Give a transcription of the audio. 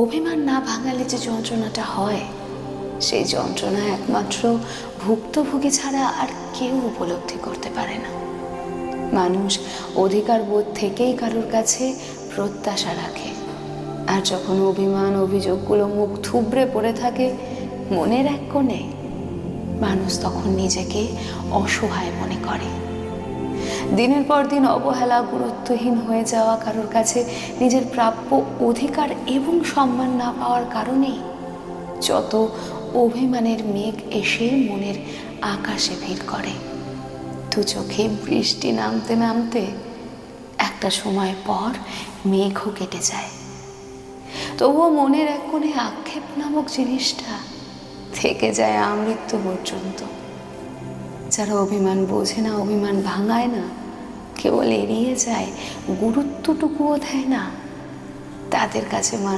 অভিমান না ভাঙালে যে যন্ত্রণাটা হয়, সেই যন্ত্রণা একমাত্র ভুক্তভোগী ছাড়া আর কেউ উপলব্ধি করতে পারে না। মানুষ অধিকার বোধ থেকেই কারোর কাছে প্রত্যাশা রাখে, আর যখন অভিমান অভিযোগগুলো মুখ থুবড়ে পড়ে থাকে মনের এক কোণে, মানুষ তখন নিজেকে অসহায় মনে করে। দিনের পর দিন অবহেলা, গুরুত্বহীন হয়ে যাওয়া, কারোর কাছে নিজের প্রাপ্য অধিকার এবং সম্মান না পাওয়ার কারণে যত অভিমানের মেঘ এসে মনের আকাশে ভিড় করে। দু চোখে বৃষ্টি নামতে নামতে একটা সময় পর মেঘও কেটে যায়, তবুও মনের এক কোণে আক্ষেপ নামক জিনিসটা থেকে যায় আমৃত্যু পর্যন্ত। যারা অভিমান বোঝে না, অভিমান ভাঙায় না, কেবল এড়িয়ে যায়, গুরুত্বটুকুও দেয় না, তাদের কাছে মানুষ